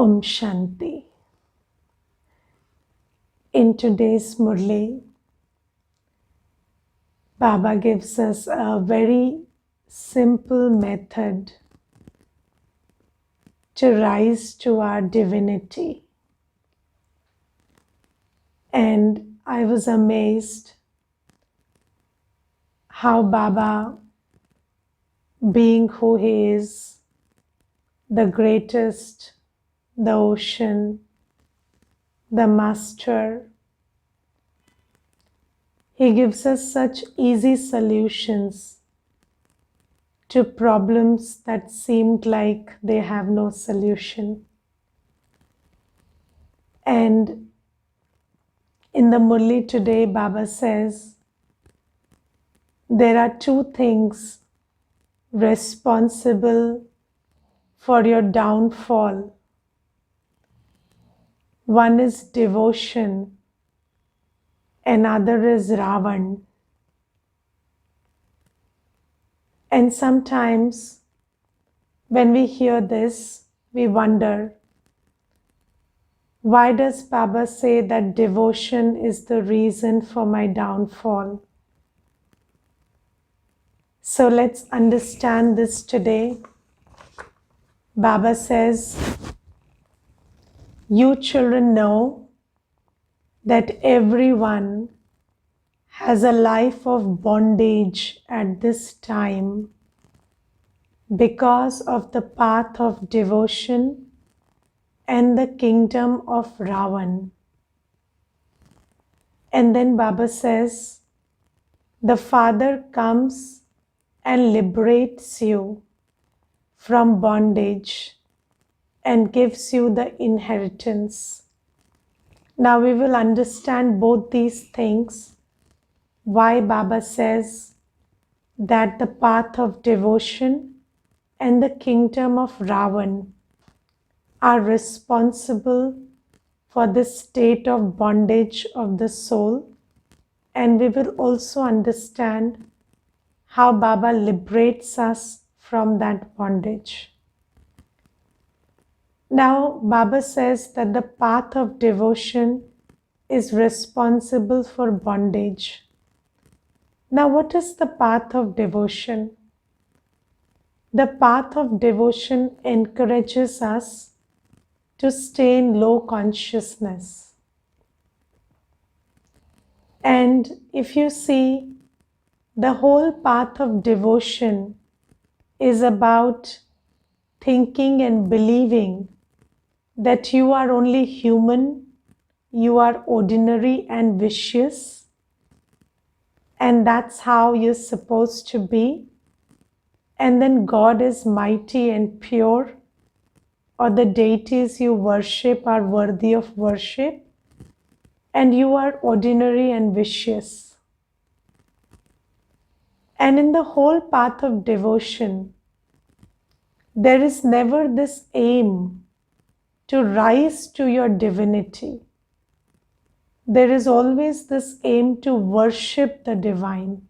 Om Shanti. In today's Murli, Baba gives us a very simple method to rise to our divinity. And I was amazed how Baba, being who he is, the greatest, the ocean, the master, he gives us such easy solutions to problems that seemed like they have no solution. And in the Murli today, Baba says, there are two things responsible for your downfall. One is devotion, another is Ravan. And sometimes when we hear this, we wonder, why does Baba say that devotion is the reason for my downfall? So let's understand this today. Baba says, you children know that everyone has a life of bondage at this time because of the path of devotion and the kingdom of Ravana. And then Baba says, the Father comes and liberates you from bondage and gives you the inheritance. Now we will understand both these things, why Baba says that the path of devotion and the kingdom of Ravana are responsible for this state of bondage of the soul, and we will also understand how Baba liberates us from that bondage. Now, Baba says that the path of devotion is responsible for bondage. Now, what is the path of devotion? The path of devotion encourages us to stay in low consciousness. And if you see, the whole path of devotion is about thinking and believing that you are only human, you are ordinary and vicious, and that's how you're supposed to be. And then God is mighty and pure, or the deities you worship are worthy of worship, and you are ordinary and vicious. And in the whole path of devotion, there is never this aim to rise to your divinity. There is always this aim to worship the divine.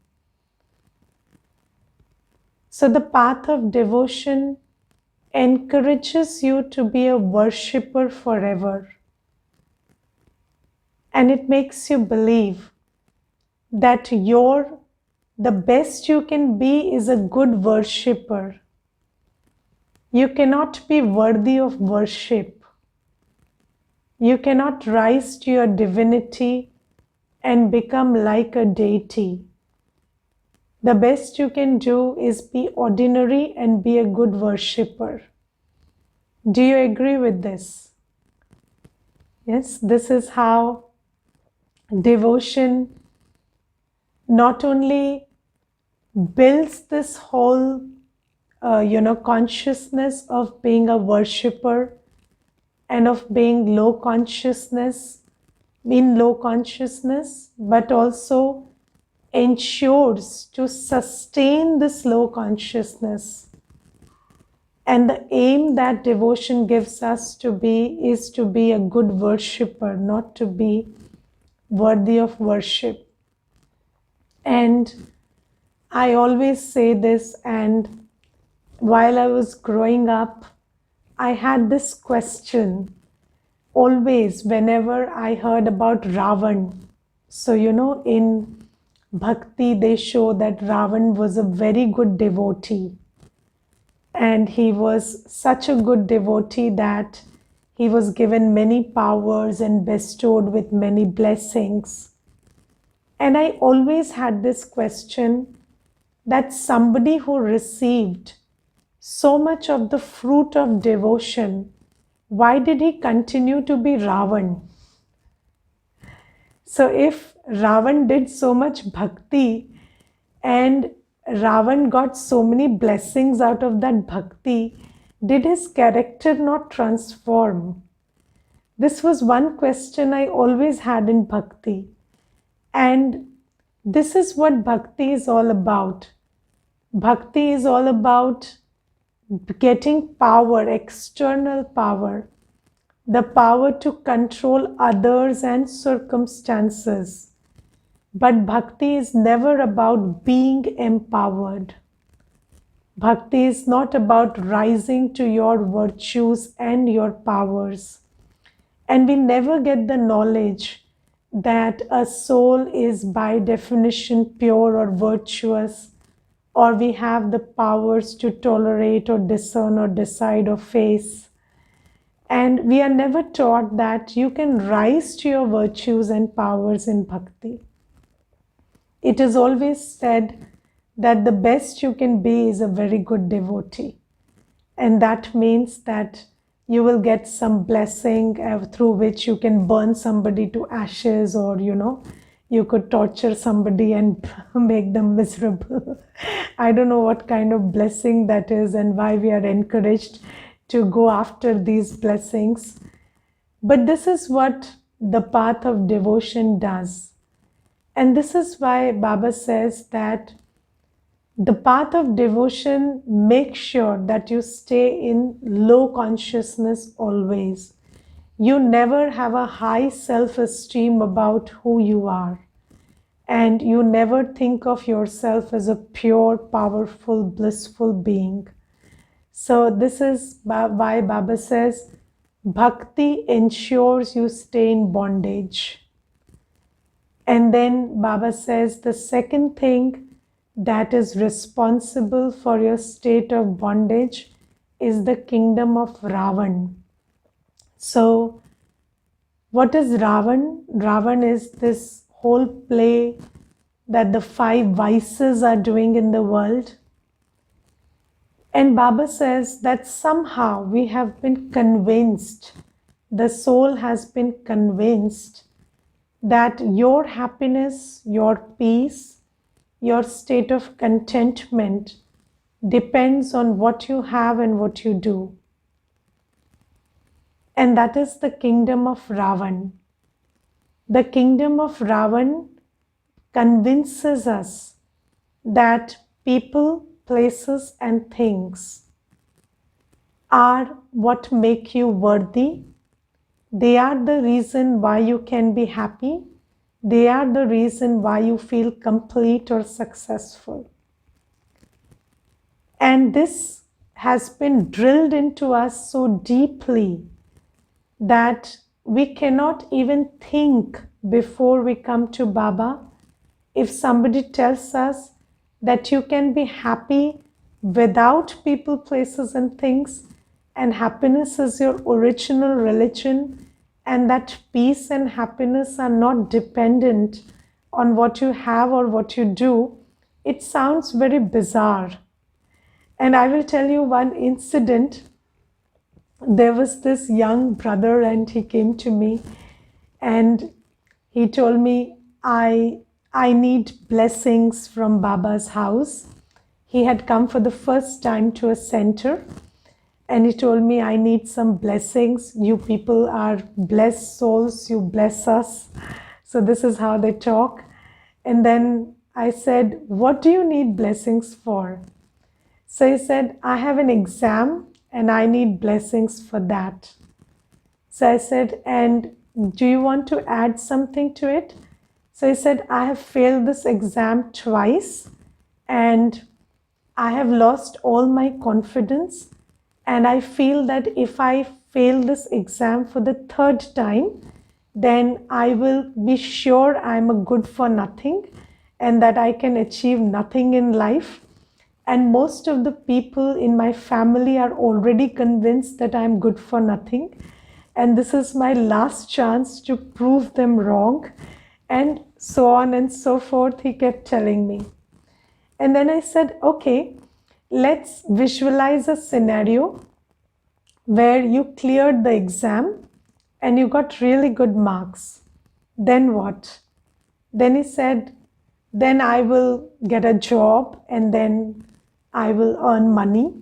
So the path of devotion encourages you to be a worshipper forever. And it makes you believe that the best you can be is a good worshipper. You cannot be worthy of worship. You cannot rise to your divinity and become like a deity. The best you can do is be ordinary and be a good worshipper. Do you agree with this? Yes, this is how devotion not only builds this whole consciousness of being a worshipper and of being low consciousness, but also ensures to sustain this low consciousness. And the aim that devotion gives us is to be a good worshipper, not to be worthy of worship. And I always say this, and while I was growing up, I had this question always whenever I heard about Ravan. So, in Bhakti, they show that Ravan was a very good devotee. And he was such a good devotee that he was given many powers and bestowed with many blessings. And I always had this question that somebody who received so much of the fruit of devotion, why did he continue to be Ravan? So if Ravan did so much bhakti and Ravan got so many blessings out of that bhakti, did his character not transform? This was one question I always had in bhakti. And this is what bhakti is all about. Bhakti is all about getting power, external power, the power to control others and circumstances. But bhakti is never about being empowered. Bhakti is not about rising to your virtues and your powers. And we never get the knowledge that a soul is by definition pure or virtuous, or we have the powers to tolerate or discern or decide or face. And we are never taught that you can rise to your virtues and powers in bhakti. It is always said that the best you can be is a very good devotee. And that means that you will get some blessing through which you can burn somebody to ashes, or you could torture somebody and make them miserable. I don't know what kind of blessing that is and why we are encouraged to go after these blessings. But this is what the path of devotion does. And this is why Baba says that the path of devotion makes sure that you stay in low consciousness always. You never have a high self-esteem about who you are. And you never think of yourself as a pure, powerful, blissful being. So this is why Baba says, Bhakti ensures you stay in bondage. And then Baba says the second thing that is responsible for your state of bondage is the kingdom of Ravana. So what is Ravana? Ravana is this whole play that the 5 vices are doing in the world. And Baba says that somehow we have been convinced, the soul has been convinced that your happiness, your peace, your state of contentment depends on what you have and what you do. And that is the kingdom of Ravana. The kingdom of Ravana convinces us that people, places, and things are what make you worthy. They are the reason why you can be happy. They are the reason why you feel complete or successful. And this has been drilled into us so deeply that we cannot even think before we come to Baba. If somebody tells us that you can be happy without people, places, and things, and happiness is your original religion, and that peace and happiness are not dependent on what you have or what you do, it sounds very bizarre. And I will tell you one incident. There was this young brother and he came to me and he told me, I need blessings from Baba's house. He had come for the first time to a center and he told me, I need some blessings. You people are blessed souls, you bless us. So this is how they talk. And then I said, what do you need blessings for? So he said, I have an exam and I need blessings for that. So I said, and do you want to add something to it? So he said, I have failed this exam twice and I have lost all my confidence And I feel that if I fail this exam for the third time, then I will be sure I'm a good for nothing and that I can achieve nothing in life. And most of the people in my family are already convinced that I'm good for nothing. And this is my last chance to prove them wrong. And so on and so forth, he kept telling me. And then I said, okay, let's visualize a scenario where you cleared the exam and you got really good marks. Then what? Then he said, then I will get a job and then I will earn money.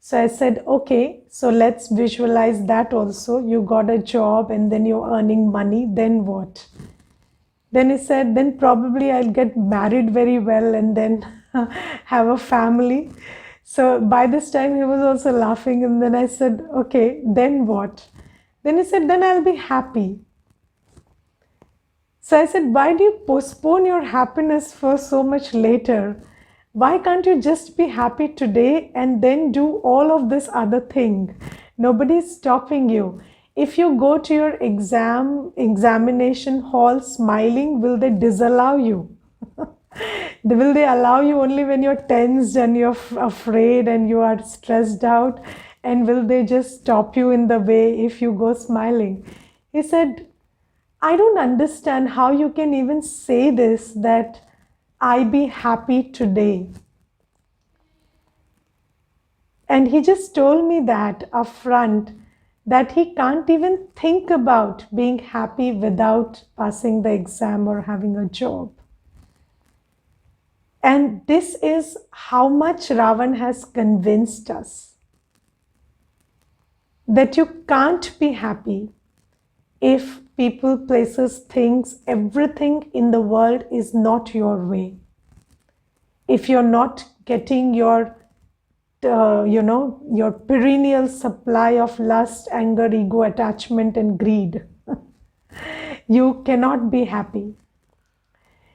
So I said, okay, so let's visualize that also. You got a job and then you're earning money. Then what? Then he said, then probably I'll get married very well and then have a family. So by this time he was also laughing, and then I said, okay, then what? Then he said, then I'll be happy. So I said, why do you postpone your happiness for so much later? Why can't you just be happy today and then do all of this other thing? Nobody's stopping you. If you go to your examination hall smiling, will they disallow you? Will they allow you only when you're tensed and you're afraid and you are stressed out? And will they just stop you in the way if you go smiling? He said, I don't understand how you can even say this, that I be happy today. And he just told me that upfront, that he can't even think about being happy without passing the exam or having a job. And this is how much Ravan has convinced us that you can't be happy if people, places, things, everything in the world is not your way. If you're not getting your your perennial supply of lust, anger, ego, attachment, and greed, you cannot be happy.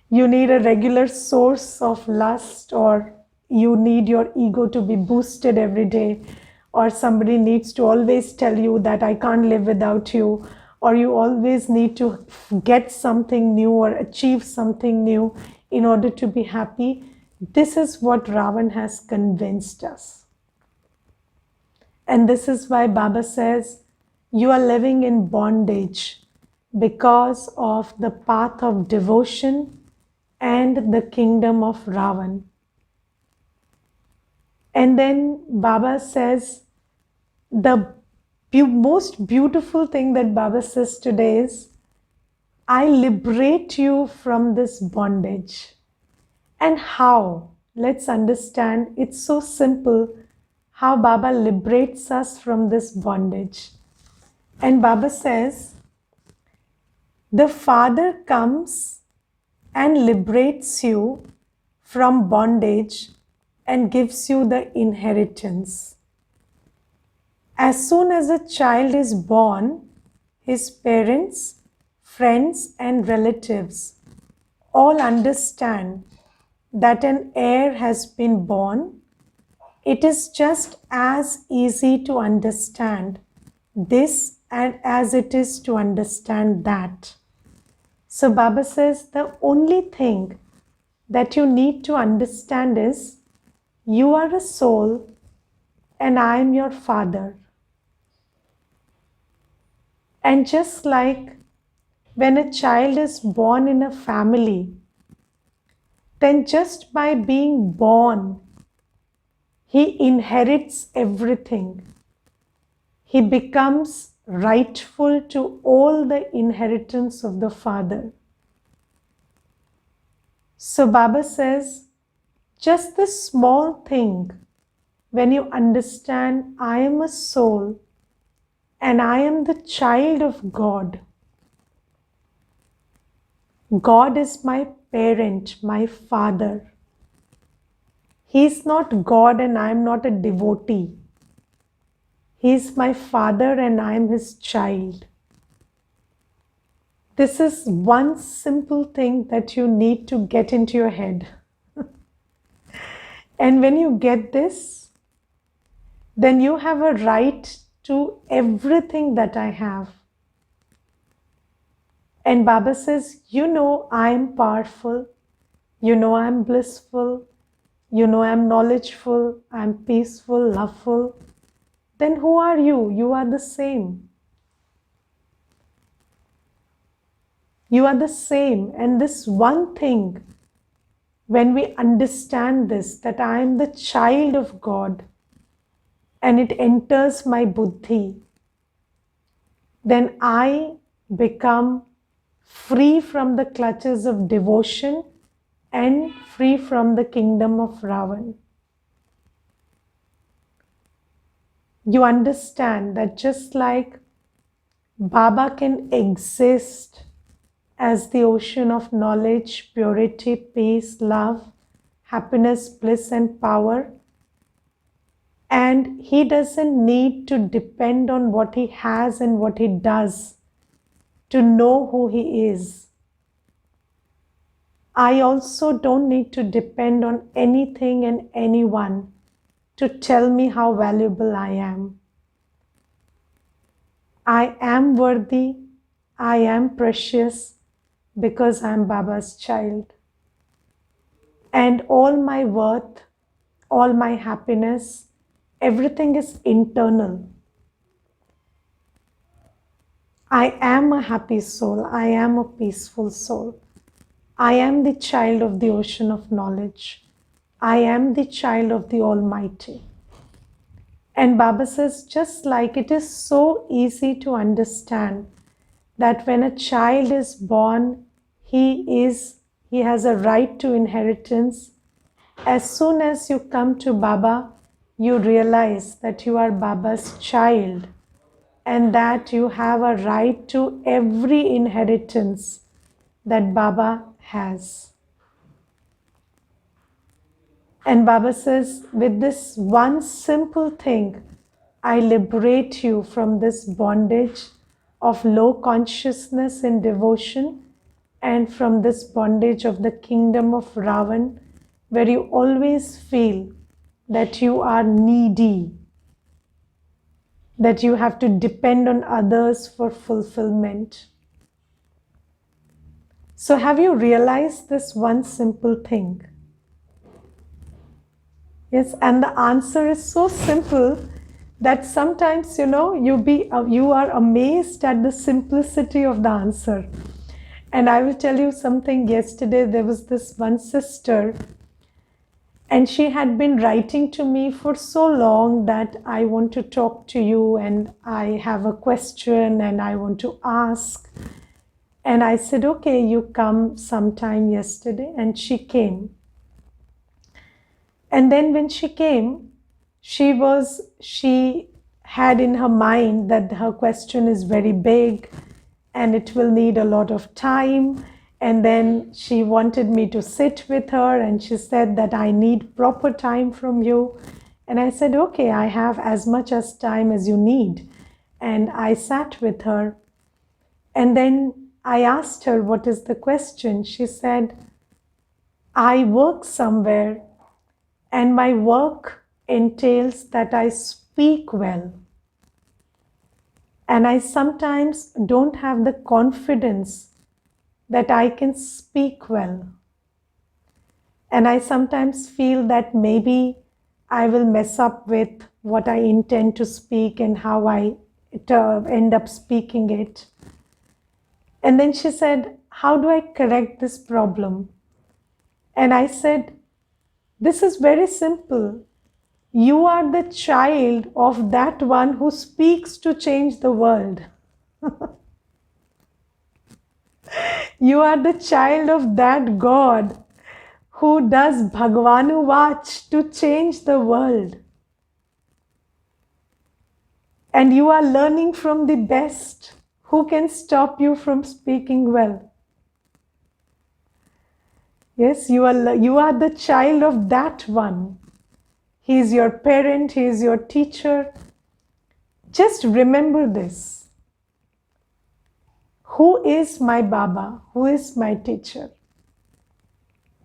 You need a regular source of lust, or you need your ego to be boosted every day, or somebody needs to always tell you that I can't live without you, or you always need to get something new or achieve something new in order to be happy. This is what Ravan has convinced us. And this is why Baba says, you are living in bondage because of the path of devotion and the kingdom of Ravan. And then Baba says, the most beautiful thing that Baba says today is, I liberate you from this bondage. And how? Let's understand. It's so simple how Baba liberates us from this bondage. And Baba says, the Father comes and liberates you from bondage and gives you the inheritance. As soon as a child is born, his parents, friends, and relatives all understand that an heir has been born. It is just as easy to understand this and as it is to understand that. So Baba says the only thing that you need to understand is, you are a soul and I am your father. And just like when a child is born in a family, then just by being born, he inherits everything. He becomes rightful to all the inheritance of the Father. So Baba says, just this small thing, when you understand I am a soul and I am the child of God. God is my parent, my father. He is not God and I am not a devotee. He is my father and I am his child. This is one simple thing that you need to get into your head. And when you get this, then you have a right to everything that I have. And Baba says, you know I am powerful, you know I am blissful, you know I am knowledgeful, I am peaceful, loveful. Then who are you? You are the same. You are the same. And this one thing, when we understand this, that I am the child of God, and it enters my buddhi, then I become free from the clutches of devotion and free from the kingdom of Ravana. You understand that just like Baba can exist as the ocean of knowledge, purity, peace, love, happiness, bliss, and power, and he doesn't need to depend on what he has and what he does to know who he is. I also don't need to depend on anything and anyone to tell me how valuable I am. I am worthy, I am precious because I am Baba's child. And all my worth, all my happiness, everything is internal. I am a happy soul, I am a peaceful soul. I am the child of the ocean of knowledge. I am the child of the Almighty. And Baba says, just like it is so easy to understand that when a child is born, he has a right to inheritance. As soon as you come to Baba, you realize that you are Baba's child and that you have a right to every inheritance that Baba has. And Baba says, with this one simple thing, I liberate you from this bondage of low consciousness and devotion, and from this bondage of the kingdom of Ravana, where you always feel that you are needy, that you have to depend on others for fulfillment. So have you realized this one simple thing? Yes, and the answer is so simple that sometimes, you are amazed at the simplicity of the answer. And I will tell you something. Yesterday, there was this one sister, and she had been writing to me for so long that I want to talk to you, and I have a question and I want to ask. And I said, okay, you come sometime yesterday, and she came. And then when she came, she had in her mind that her question is very big and it will need a lot of time. And then she wanted me to sit with her, and she said that I need proper time from you. And I said, okay, I have as much as time as you need. And I sat with her. And then I asked her, what is the question? She said, I work somewhere, and my work entails that I speak well. And I sometimes don't have the confidence that I can speak well. And I sometimes feel that maybe I will mess up with what I intend to speak and how I end up speaking it. And then she said, how do I correct this problem? And I said, this is very simple. You are the child of that one who speaks to change the world. You are the child of that God who does Bhagavanu Vach to change the world. And you are learning from the best. Who can stop you from speaking well? Yes, you are the child of that one. He is your parent, he is your teacher. Just remember this. Who is my Baba? Who is my teacher?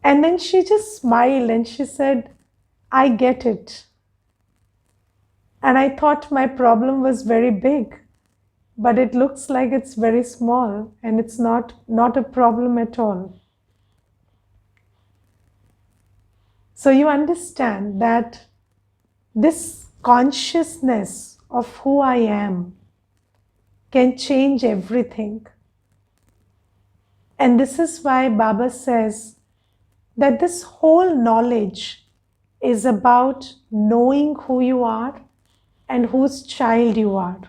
And then she just smiled and she said, I get it. And I thought my problem was very big, but it looks like it's very small, and it's not a problem at all. So you understand that this consciousness of who I am can change everything. And this is why Baba says that this whole knowledge is about knowing who you are and whose child you are.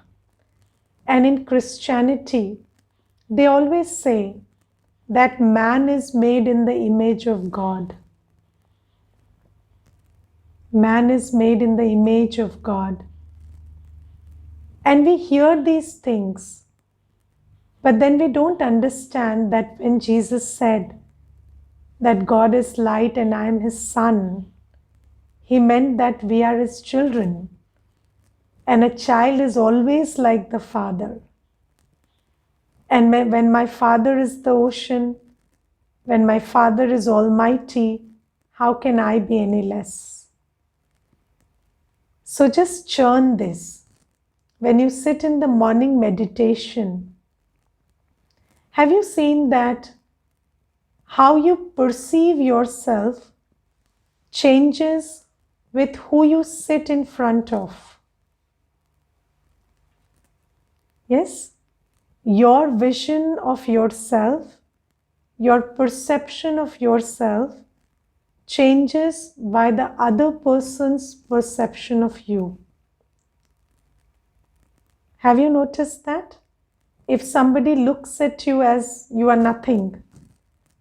And in Christianity, they always say that man is made in the image of God. Man is made in the image of God. And we hear these things, but then we don't understand that when Jesus said that God is light and I am his son, he meant that we are his children. And a child is always like the father. And when my father is the ocean, when my father is almighty, how can I be any less? So just churn this. When you sit in the morning meditation, have you seen that how you perceive yourself changes with who you sit in front of? Yes? Your vision of yourself, your perception of yourself changes by the other person's perception of you. Have you noticed that? If somebody looks at you as you are nothing,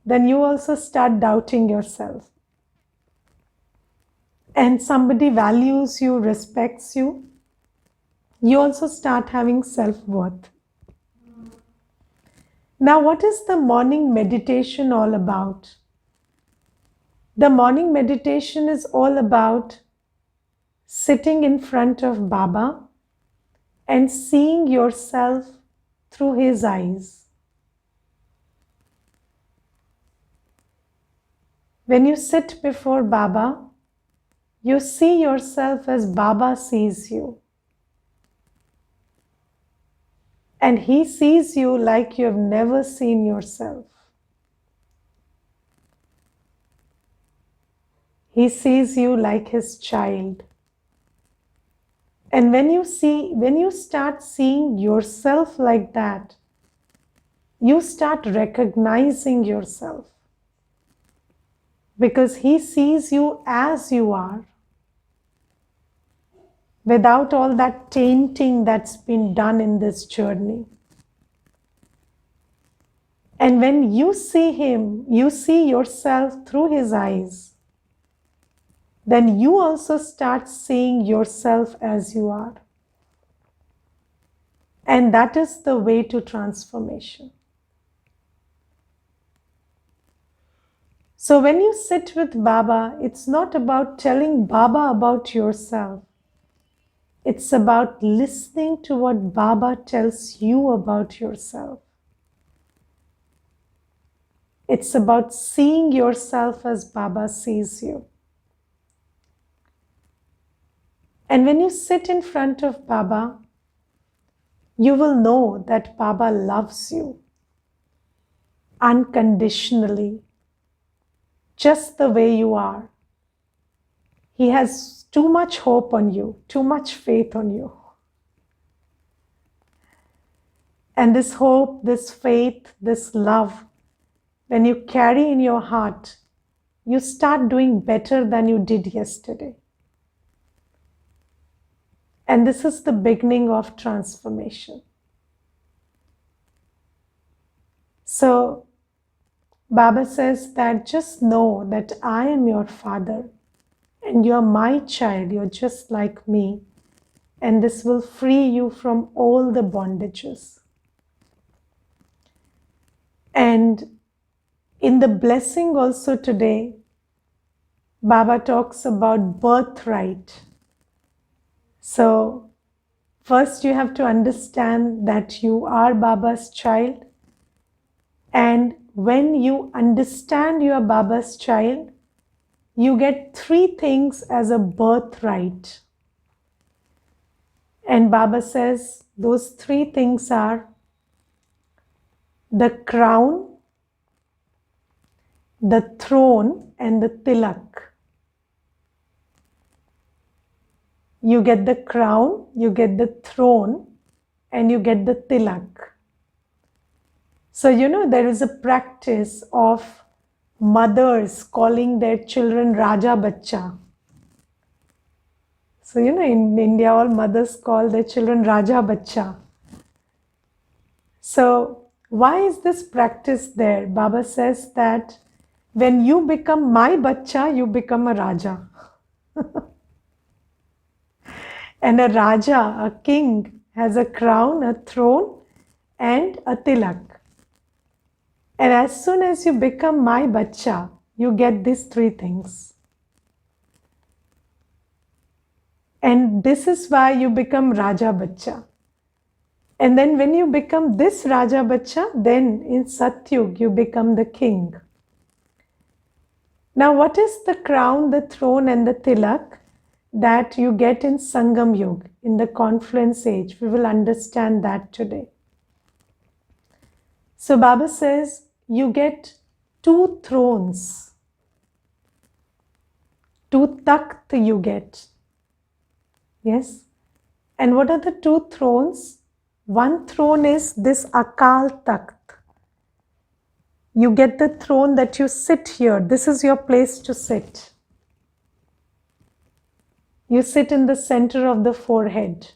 then you also start doubting yourself. And somebody values you, respects you, you also start having self-worth. Now, what is the morning meditation all about? The morning meditation is all about sitting in front of Baba and seeing yourself through his eyes. When you sit before Baba, you see yourself as Baba sees you. And he sees you like you have never seen yourself. He sees you like his child. And when you start seeing yourself like that, you start recognizing yourself. Because he sees you as you are, without all that tainting that's been done in this journey. And when you see him, you see yourself through his eyes, then you also start seeing yourself as you are. And that is the way to transformation. So when you sit with Baba, it's not about telling Baba about yourself. It's about listening to what Baba tells you about yourself. It's about seeing yourself as Baba sees you. And when you sit in front of Baba, you will know that Baba loves you unconditionally, just the way you are. He has too much hope on you, too much faith on you. And this hope, this faith, this love, when you carry in your heart, you start doing better than you did yesterday. And this is the beginning of transformation. So, Baba says that just know that I am your father and you are my child, you're just like me, and this will free you from all the bondages. And in the blessing also today, Baba talks about birthright. So, first you have to understand that you are Baba's child, and when you understand you are Baba's child, you get 3 things as a birthright. And Baba says those three things are the crown, the throne, and the tilak. You get the crown, you get the throne, and you get the tilak. So, there is a practice of mothers calling their children Raja Bacha. So, in India, all mothers call their children Raja Bacha. So, why is this practice there? Baba says that when you become my bacha, you become a Raja. And a Raja, a king, has a crown, a throne, and a tilak. And as soon as you become my bacha, you get these three things. And this is why you become Raja Bacha. And then when you become this Raja Bacha, then in Satyug you become the king. Now what is the crown, the throne and the tilak that you get in Sangam Yuga, in the confluence age? We will understand that today. So Baba says you get 2 thrones. 2 takht you get. Yes. And what are the 2 thrones? One throne is this Akal Takht. You get the throne that you sit here. This is your place to sit. You sit in the center of the forehead.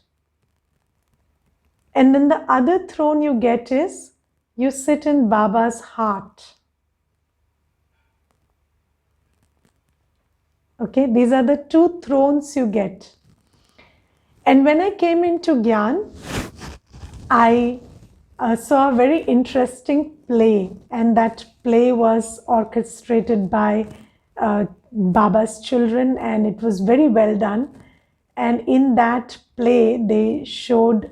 And then the other throne you get is you sit in Baba's heart. Okay, these are the 2 thrones you get. And when I came into Gyan, I saw a very interesting play, and that play was orchestrated by Baba's children, and it was very well done. And in that play, they showed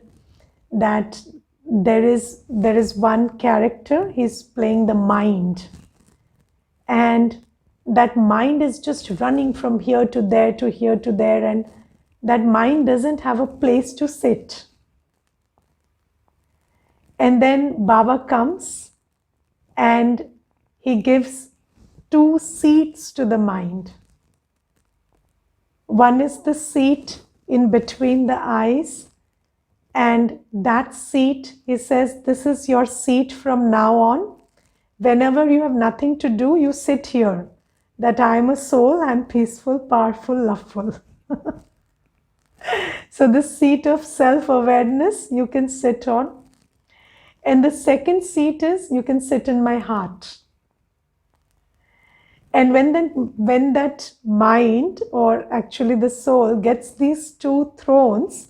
that there is one character, he's playing the mind, and that mind is just running from here to there to here to there, and that mind doesn't have a place to sit. And then Baba comes and he gives 2 seats to the mind. One is the seat in between the eyes, and that seat, he says, this is your seat from now on. Whenever you have nothing to do, you sit here. That I am a soul, I am peaceful, powerful, loveful. So this seat of self-awareness you can sit on. And the second seat is you can sit in my heart. And when that mind, or actually the soul, gets these 2 thrones,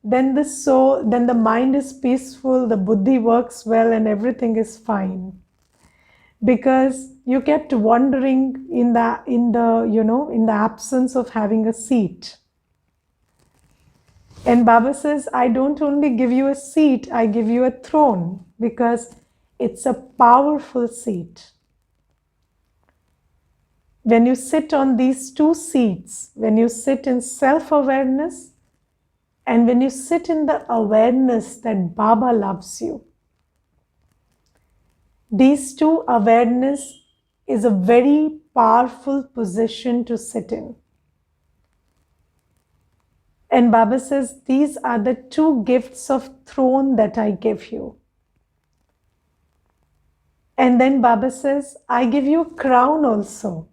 then the mind is peaceful, the buddhi works well, and everything is fine. Because you kept wandering in the absence of having a seat. And Baba says, I don't only give you a seat, I give you a throne, because it's a powerful seat. When you sit on these 2 seats, when you sit in self-awareness, and when you sit in the awareness that Baba loves you, these 2 awareness is a very powerful position to sit in. And Baba says, these are the 2 gifts of throne that I give you. And then Baba says, I give you a crown also.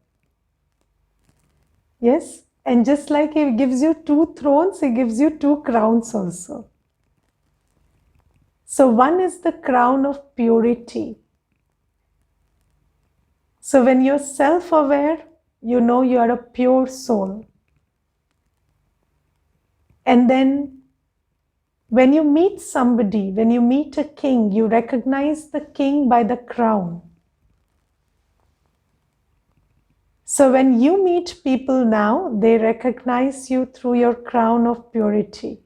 Yes? And just like he gives you 2 thrones, he gives you 2 crowns also. So one is the crown of purity. So when you're self-aware, you know you are a pure soul. And then when you meet somebody, when you meet a king, you recognize the king by the crown. So when you meet people now, they recognize you through your crown of purity.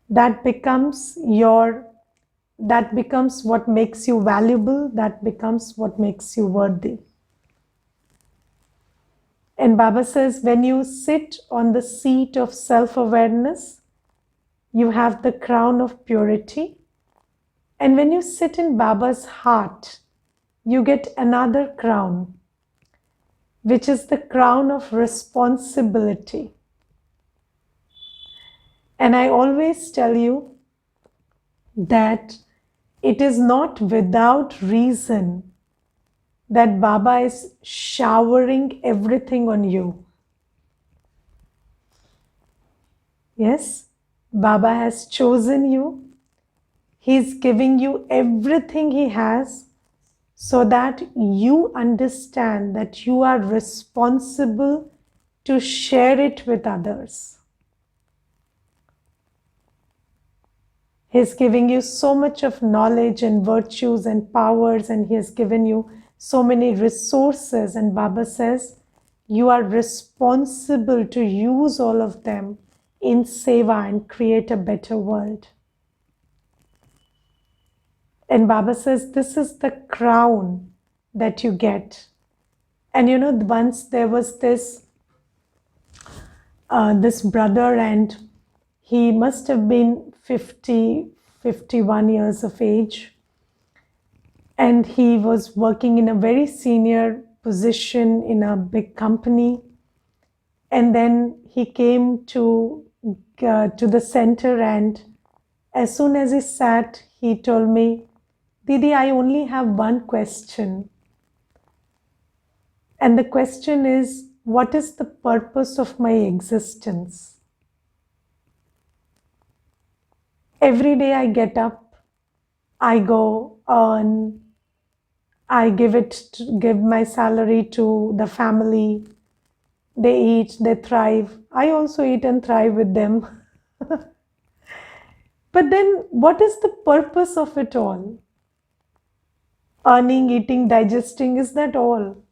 That becomes what makes you valuable, that becomes what makes you worthy. And Baba says, when you sit on the seat of self-awareness, you have the crown of purity. And when you sit in Baba's heart, you get another crown, which is the crown of responsibility. And I always tell you that it is not without reason that Baba is showering everything on you. Yes, Baba has chosen you. He's giving you everything He has so that you understand that you are responsible to share it with others. He's giving you so much of knowledge and virtues and powers, and He has given you so many resources. And Baba says, you are responsible to use all of them in seva and create a better world. And Baba says, this is the crown that you get. And you know, once there was this brother, and he must have been 51 years of age. And he was working in a very senior position in a big company. And then he came to the center, and as soon as he sat, he told me, Didi, I only have one question. And the question is, what is the purpose of my existence? Every day I get up, I go earn, I give my salary to the family. They eat, they thrive. I also eat and thrive with them. But then what is the purpose of it all? Earning, eating, digesting, is that all?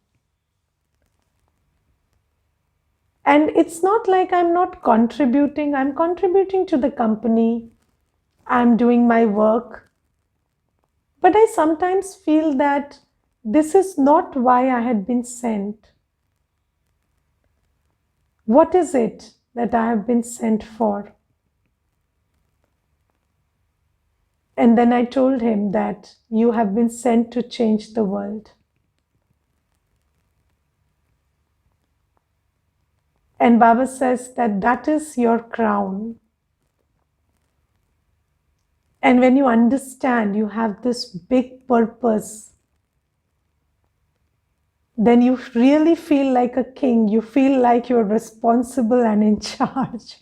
And it's not like I'm not contributing. I'm contributing to the company. I'm doing my work. But I sometimes feel that this is not why I had been sent. What is it that I have been sent for? And then I told him that you have been sent to change the world. And Baba says that that is your crown. And when you understand you have this big purpose, then you really feel like a king. You feel like you're responsible and in charge.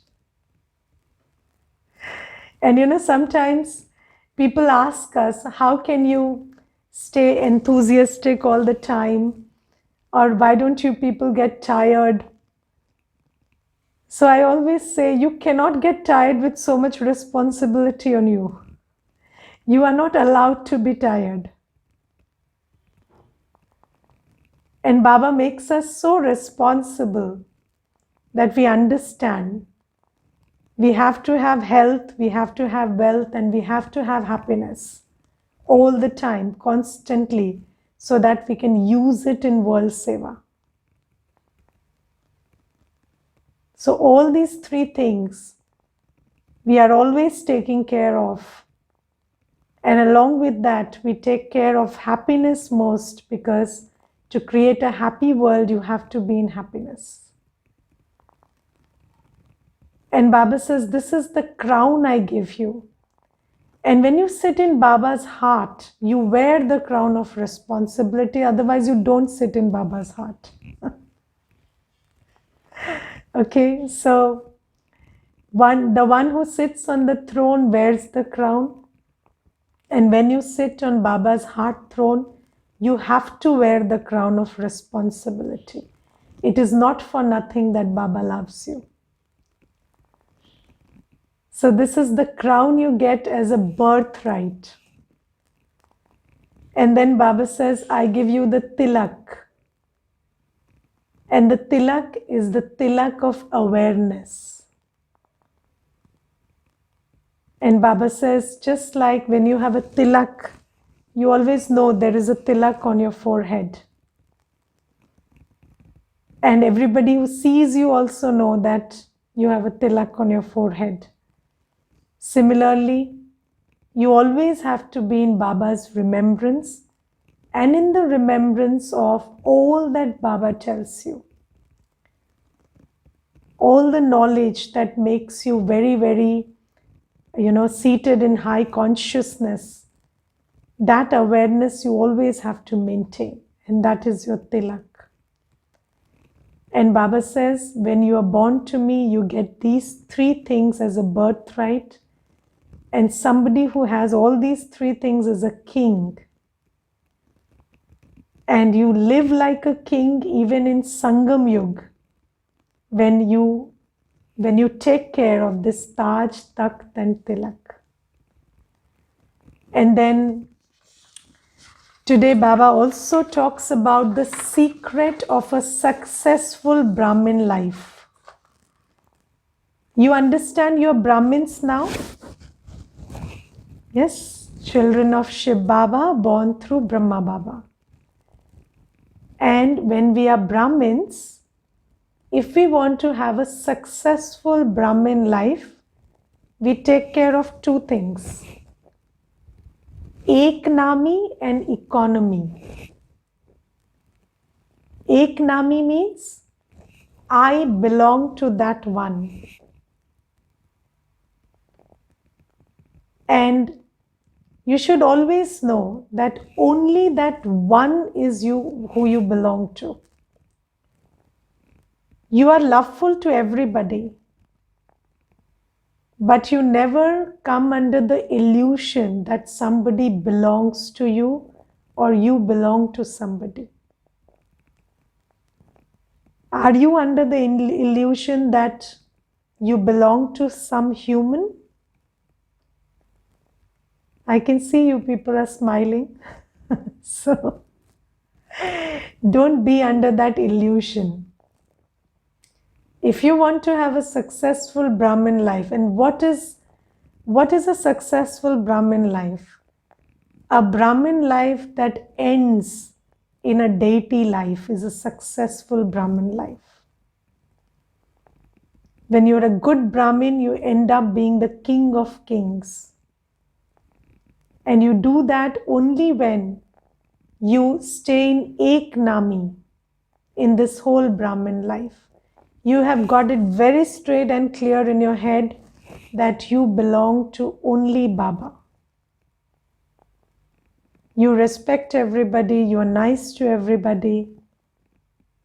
And you know, sometimes people ask us, how can you stay enthusiastic all the time? Or why don't you people get tired? So I always say, you cannot get tired with so much responsibility on you. You are not allowed to be tired. And Baba makes us so responsible that we understand we have to have health, we have to have wealth, and we have to have happiness all the time, constantly, so that we can use it in world seva. So all these three things we are always taking care of. And along with that, we take care of happiness most, because to create a happy world, you have to be in happiness. And Baba says, this is the crown I give you. And when you sit in Baba's heart, you wear the crown of responsibility. Otherwise, you don't sit in Baba's heart. Okay, so the one who sits on the throne wears the crown. And when you sit on Baba's heart throne, you have to wear the crown of responsibility. It is not for nothing that Baba loves you. So this is the crown you get as a birthright. And then Baba says, I give you the tilak. And the tilak is the tilak of awareness. And Baba says, just like when you have a tilak, you always know there is a tilak on your forehead. And everybody who sees you also know that you have a tilak on your forehead. Similarly, you always have to be in Baba's remembrance and in the remembrance of all that Baba tells you. All the knowledge that makes you very, very, seated in high consciousness. That awareness you always have to maintain. And that is your tilak. And Baba says, when you are born to me, you get these three things as a birthright. And somebody who has all these three things is a king. And you live like a king even in Sangam Yug. When you take care of this Taj, Takht and Tilak. And then today Baba also talks about the secret of a successful Brahmin life. You understand you're Brahmins now? Yes, children of Shiv Baba born through Brahma Baba. And when we are Brahmins, if we want to have a successful Brahmin life, we take care of two things. Eknami and economy. Eknami means I belong to that one. And you should always know that only that one is you who you belong to. You are loveful to everybody, but you never come under the illusion that somebody belongs to you or you belong to somebody. Are you under the illusion that you belong to some human? I can see you people are smiling. So don't be under that illusion. If you want to have a successful Brahmin life, and what is a successful Brahmin life? A Brahmin life that ends in a deity life is a successful Brahmin life. When you're a good Brahmin, you end up being the king of kings. And you do that only when you stay in Eknami in this whole Brahmin life. You have got it very straight and clear in your head that you belong to only Baba. You respect everybody, you are nice to everybody.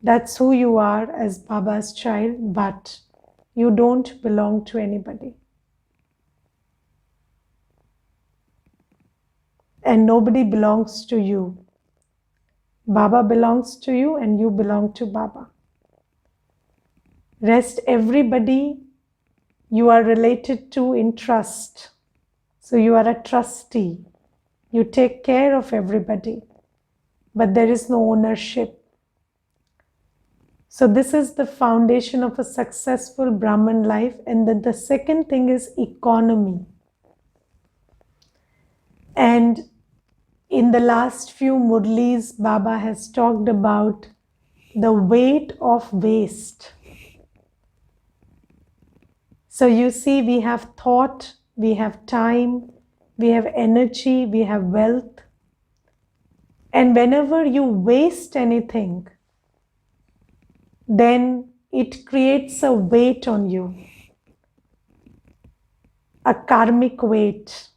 That's who you are as Baba's child, but you don't belong to anybody. And nobody belongs to you. Baba belongs to you and you belong to Baba. Rest everybody you are related to in trust. So you are a trustee. You take care of everybody, but there is no ownership. So this is the foundation of a successful Brahmin life. And then the second thing is economy. And in the last few Murlis, Baba has talked about the weight of waste. So you see, we have thought, we have time, we have energy, we have wealth. And whenever you waste anything, then it creates a weight on you, a karmic weight.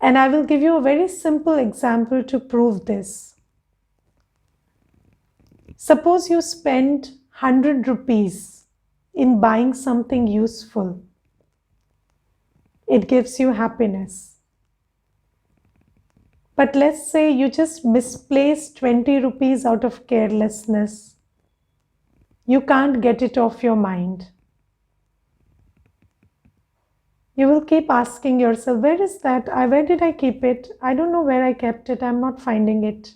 And I will give you a very simple example to prove this. Suppose you spend 100 rupees in buying something useful. It gives you happiness. But let's say you just misplace 20 rupees out of carelessness. You can't get it off your mind. You will keep asking yourself, where is that? Where did I keep it? I don't know where I kept it. I'm not finding it.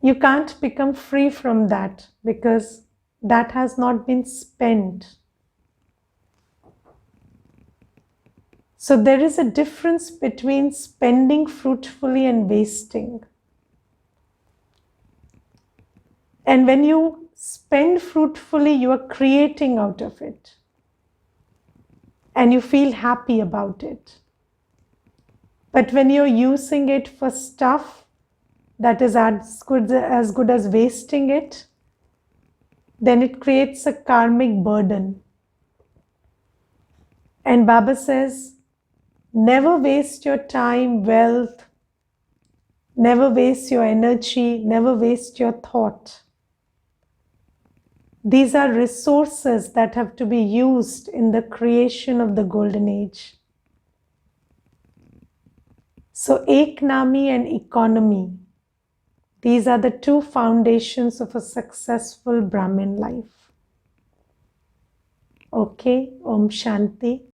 You can't become free from that because that has not been spent. So there is a difference between spending fruitfully and wasting. And when you spend fruitfully, you are creating out of it. And you feel happy about it. But when you're using it for stuff that is as good as wasting it, then it creates a karmic burden. And Baba says, never waste your time, wealth, never waste your energy, never waste your thought. These are resources that have to be used in the creation of the golden age. So Eknami and economy, these are the two foundations of a successful Brahmin life. Okay, Om Shanti.